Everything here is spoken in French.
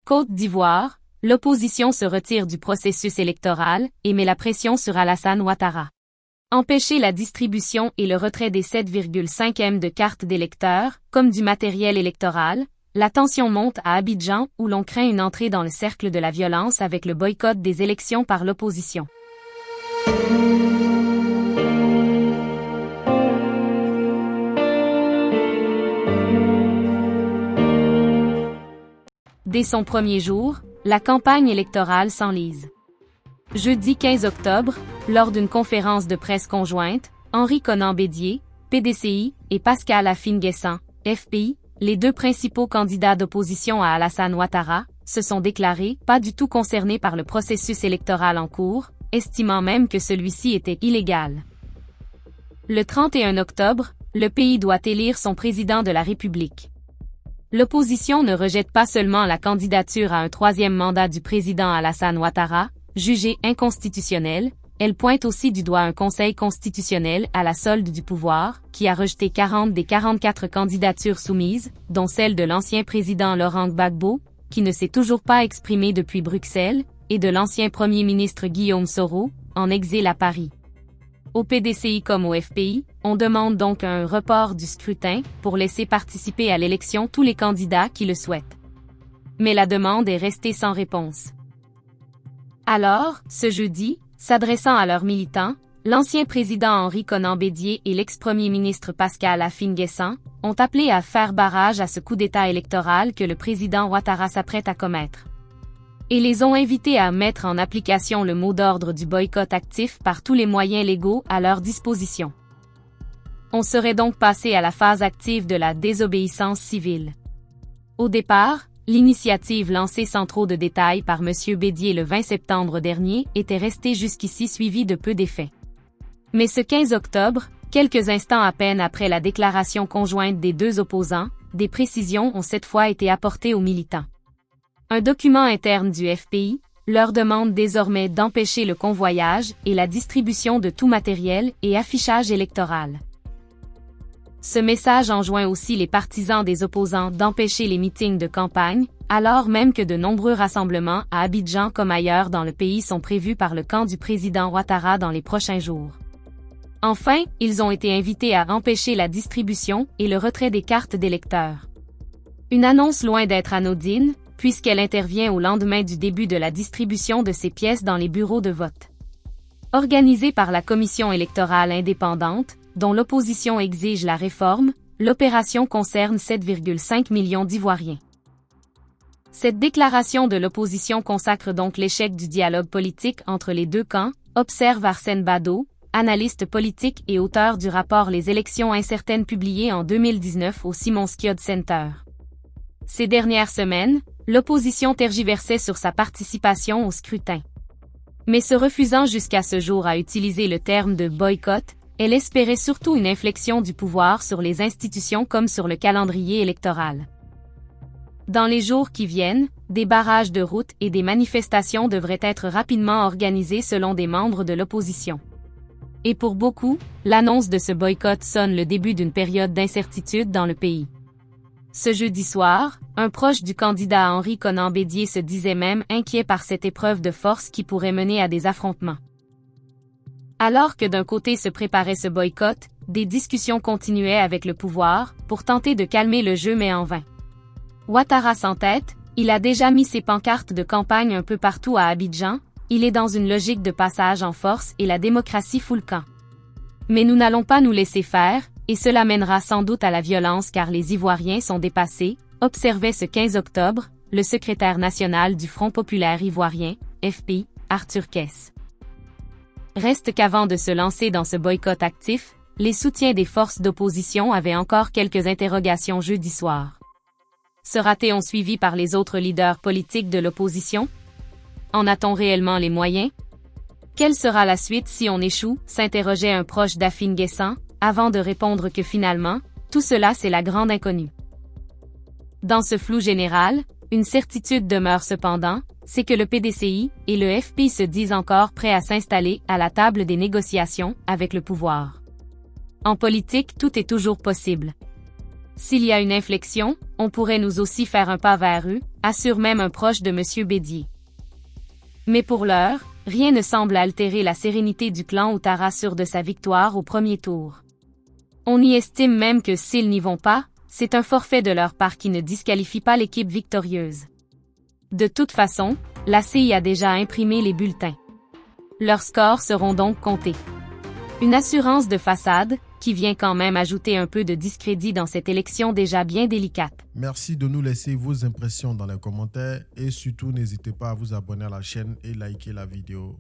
Côte d'Ivoire, l'opposition se retire du processus électoral et met la pression sur Alassane Ouattara. Empêcher la distribution et le retrait des 7,5 M de cartes d'électeurs, comme du matériel électoral, la tension monte à Abidjan où l'on craint une entrée dans le cercle de la violence avec le boycott des élections par l'opposition. Dès son premier jour, la campagne électorale s'enlise. Jeudi 15 octobre, lors d'une conférence de presse conjointe, Henri Konan Bédié, PDCI, et Pascal Afine-Guessan, FPI, les deux principaux candidats d'opposition à Alassane Ouattara, se sont déclarés pas du tout concernés par le processus électoral en cours, estimant même que celui-ci était illégal. Le 31 octobre, le pays doit élire son président de la République. L'opposition ne rejette pas seulement la candidature à un troisième mandat du président Alassane Ouattara, jugé inconstitutionnel, elle pointe aussi du doigt un conseil constitutionnel à la solde du pouvoir, qui a rejeté 40 des 44 candidatures soumises, dont celle de l'ancien président Laurent Gbagbo, qui ne s'est toujours pas exprimé depuis Bruxelles, et de l'ancien premier ministre Guillaume Soro, en exil à Paris. Au PDCI comme au FPI, on demande donc un report du scrutin pour laisser participer à l'élection tous les candidats qui le souhaitent. Mais la demande est restée sans réponse. Alors, ce jeudi, s'adressant à leurs militants, l'ancien président Henri Konan Bédié et l'ex-premier ministre Pascal Afine-Guessan ont appelé à faire barrage à ce coup d'État électoral que le président Ouattara s'apprête à commettre. Et les ont invités à mettre en application le mot d'ordre du boycott actif par tous les moyens légaux à leur disposition. On serait donc passé à la phase active de la désobéissance civile. Au départ, l'initiative lancée sans trop de détails par M. Bédié le 20 septembre dernier était restée jusqu'ici suivie de peu d'effets. Mais ce 15 octobre, quelques instants à peine après la déclaration conjointe des deux opposants, des précisions ont cette fois été apportées aux militants. Un document interne du FPI leur demande désormais d'empêcher le convoyage et la distribution de tout matériel et affichage électoral. Ce message enjoint aussi les partisans des opposants d'empêcher les meetings de campagne, alors même que de nombreux rassemblements à Abidjan comme ailleurs dans le pays sont prévus par le camp du président Ouattara dans les prochains jours. Enfin, ils ont été invités à empêcher la distribution et le retrait des cartes d'électeurs. Une annonce loin d'être anodine, puisqu'elle intervient au lendemain du début de la distribution de ces pièces dans les bureaux de vote. Organisée par la commission électorale indépendante, dont l'opposition exige la réforme, l'opération concerne 7,5 millions d'Ivoiriens. Cette déclaration de l'opposition consacre donc l'échec du dialogue politique entre les deux camps, observe Arsène Bado, analyste politique et auteur du rapport Les élections incertaines publié en 2019 au Simon Skiod Center. Ces dernières semaines, l'opposition tergiversait sur sa participation au scrutin. Mais se refusant jusqu'à ce jour à utiliser le terme de boycott, elle espérait surtout une inflexion du pouvoir sur les institutions comme sur le calendrier électoral. Dans les jours qui viennent, des barrages de routes et des manifestations devraient être rapidement organisées selon des membres de l'opposition. Et pour beaucoup, l'annonce de ce boycott sonne le début d'une période d'incertitude dans le pays. Ce jeudi soir, un proche du candidat Henri Konan Bédié se disait même inquiet par cette épreuve de force qui pourrait mener à des affrontements. Alors que d'un côté se préparait ce boycott, des discussions continuaient avec le pouvoir pour tenter de calmer le jeu mais en vain. Ouattara s'entête, il a déjà mis ses pancartes de campagne un peu partout à Abidjan, il est dans une logique de passage en force et la démocratie fout le camp. Mais nous n'allons pas nous laisser faire, et cela mènera sans doute à la violence car les Ivoiriens sont dépassés, observait ce 15 octobre, le secrétaire national du Front populaire ivoirien, FPI, Arthur Kess. Reste qu'avant de se lancer dans ce boycott actif, les soutiens des forces d'opposition avaient encore quelques interrogations jeudi soir. Sera-t-on suivi par les autres leaders politiques de l'opposition? En a-t-on réellement les moyens? Quelle sera la suite si on échoue? S'interrogeait un proche d'Afine-Guessan, avant de répondre que finalement, tout cela c'est la grande inconnue. Dans ce flou général, une certitude demeure cependant, c'est que le PDCI et le FPI se disent encore prêts à s'installer à la table des négociations avec le pouvoir. En politique, tout est toujours possible. S'il y a une inflexion, on pourrait nous aussi faire un pas vers eux, assure même un proche de M. Bédier. Mais pour l'heure, rien ne semble altérer la sérénité du clan Ouattara sûr de sa victoire au premier tour. On y estime même que s'ils n'y vont pas, c'est un forfait de leur part qui ne disqualifie pas l'équipe victorieuse. De toute façon, la CI a déjà imprimé les bulletins. Leurs scores seront donc comptés. Une assurance de façade, qui vient quand même ajouter un peu de discrédit dans cette élection déjà bien délicate. Merci de nous laisser vos impressions dans les commentaires et surtout n'hésitez pas à vous abonner à la chaîne et liker la vidéo.